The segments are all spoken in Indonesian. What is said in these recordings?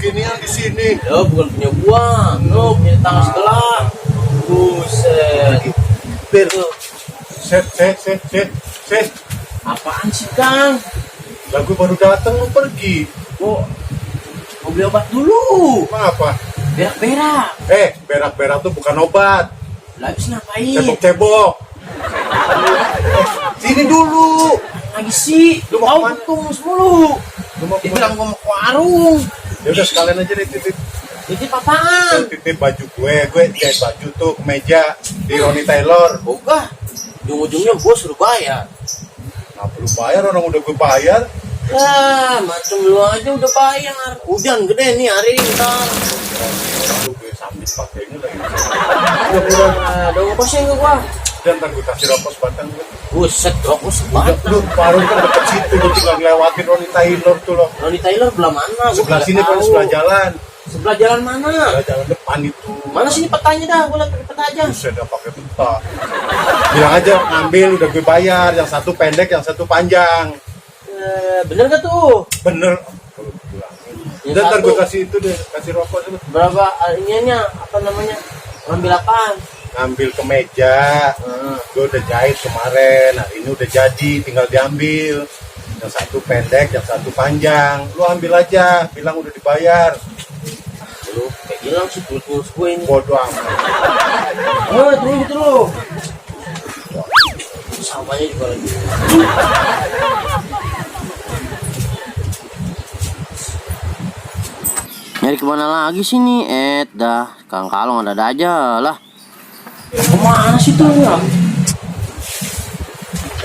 beginian di sini. Lo bukan punya gua, lo punya tetangga sebelah. Buset. Bil, set. Apaan sih Kang? Lah gue baru datang lu pergi. Mau beli obat dulu. Apa? Berak-berak. Berak-berak tuh bukan obat. Lah habis ngapain? Cebok-cebok. Sini dulu. Lagi sih. Lu mau Tahu kemana? tuh mulu. Lu mau Dia kemana? bilang gua mau ke warung. Ya udah sekalian aja deh titip. Jadi apaan? Titip baju gue jahit baju tuh ke meja di Ronnie Taylor. Boga. Ujung-ujungnya gua suruh bayar. Nah, perlu bayar, orang udah gue bayar. Ya, macam lu aja udah bayar. Hujan gede nih hari ini Kang. Lalu gue sambil pakainya lagi. Udah mau kosong ke gua. Dan ntar gue kasih rokok sebatang gue. Buset, rokok Udah, sebatang. lu warung kan deket situ, lu tinggal ngelewatin Ronnie Taylor tuh loh. Ronnie Taylor belah mana? Gua Sebelah nggak sini kan tahu. sebelah jalan. Sebelah jalan mana? Sebelah jalan depan itu. Mana sini petanya dah? Gua lihat pakai peta aja. Buset, udah pakai peta. Bilang aja ngambil, udah gue bayar. Yang satu pendek, yang satu panjang. Bener gak tuh? Bener. Yang Dan ntar satu. gue kasih itu deh, kasih rokok dulu. Berapa ininya? Apa namanya? Ngambil apaan? Ngambil ke meja. Gue udah jahit kemarin, hari ini udah jadi, tinggal diambil. Yang satu pendek, yang satu panjang. Lu ambil aja, bilang udah dibayar. Lu kayak hilang sih tulus gue ini. Bodoh amat. Terus gitu lu. Samanya juga lagi. Nyari kemana lagi sih nih? Dah, Kang Kalong ada aja lah. Kemana sih tuh ya?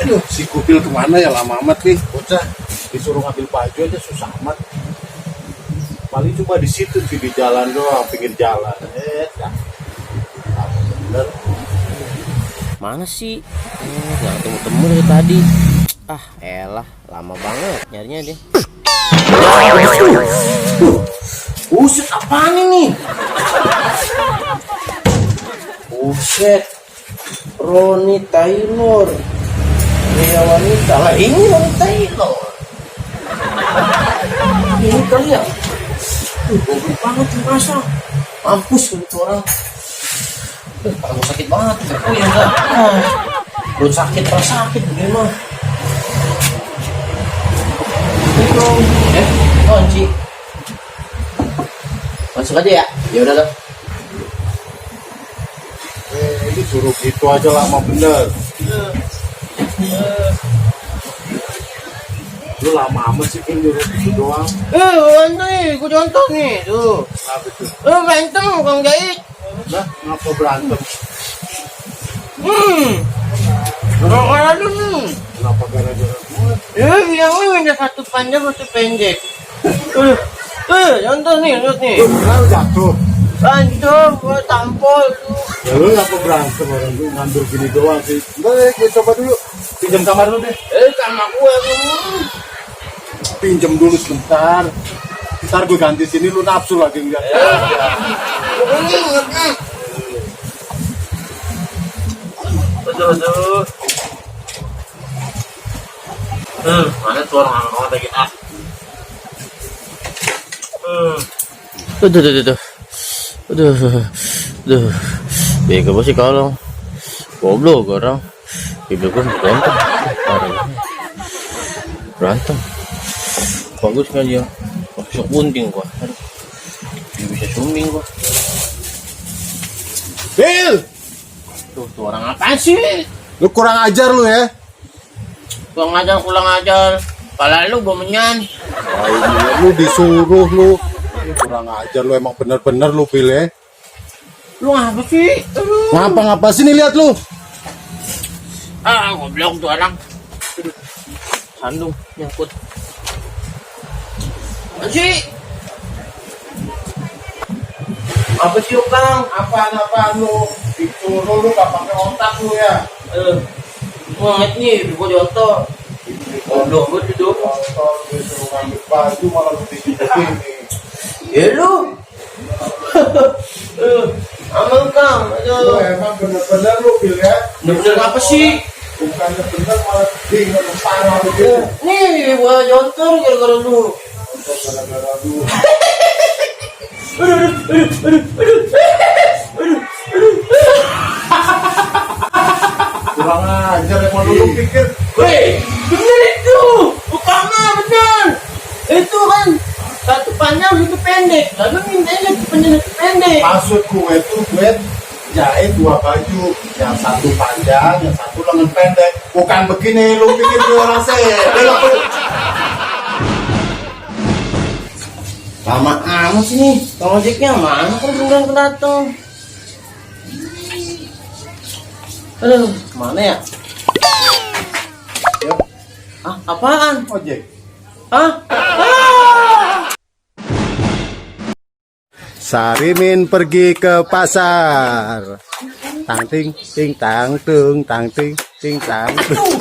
Aduh, si Kupil kemana ya, lama amat nih. Bocah, disuruh ngambil baju aja susah amat. Paling cuma di situ sih, di jalan doang, pinggir jalan. Dah. Bener. Mana sih? Gak ketemu-temu dari tadi. Ah, elah, lama banget nyarinya dia. Buset, apaan ini? Buset, Ronnie Taylor. Pria wanita lah, ini Ronnie Taylor. Ini kali ya? Goblok banget sih masa. Mampus gitu orang. Kalau sakit banget, aku ya enggak. Belum sakit, pas sakit gimana? Kunci. Masuk aja ya. Ya udah lah. Ini suruh gitu aja lama bener. Lu lama amat sih kan nyuruh gitu doang. Nih, gua contoh nih, tuh. Kenapa tuh? Berantem, Kang Jahit. Nah, ngapa berantem? Gara-gara lu nih. Kenapa gara-gara gue? Bilangnya minta satu panjang, satu pendek. Contoh nih, lihat nih. Lu kenapa jatuh? Berantem, gua tampol lu. Ya lu ngapa berantem, orang lu ngambil gini doang sih. Udah, gue coba dulu. Pinjam kamar lu deh. Sama gua dulu. Pinjam dulu sebentar. Ntar gue ganti sini, lu nafsu lagi enggak? Aduh. Mana tuh orang lagi ah. Aduh. Bego sih kalau goblok orang. Bibir gue berantem. Bagus kan dia. Masuk bunting gua. Aduh. Dia bisa sumbing gua. Bil! Tuh orang apa sih? Lu kurang ajar lu ya. Kurang ajar. Pala lu gua menyan. Lu disuruh lu. Kurang ajar lu, emang bener-bener lu Bil ya. Lu apa sih? Ngapa sini, lihat lu. Goblok tuh orang. Sandung nyangkut. Apa sih Kang? Apaan lu? Disuruh lu gak pakai otak lu ya. Banget nih, gua jontor. Goblok gua duduk. Disuruh ngambil baju malah lu begini. Ya lu. Aman Kang. Lu emang bener-bener lu Bil ya. Bener apa sih? Bukannya bener malah bingung parah lu gitu. Nih, gua jontor gara-gara lu. Gara-gara lu. Kurang ajar emang lu pikir. Weh, bener itu. Bukannya bener. Itu kan satu panjang satu pendek. Lalu mintanya satu panjang satu pendek. Maksud gue tuh gue jahit dua baju, yang satu panjang, yang satu lengan pendek. Bukan begini lu pikir gue rasanya. Lama amat sih nih. Bang ojeknya mana kan belum datang. Aduh, mana ya? Ya, Ah, apaan? ojek. Ah? Sarimin pergi ke pasar. Tang ting ting tang tung tang ting ting tang tung.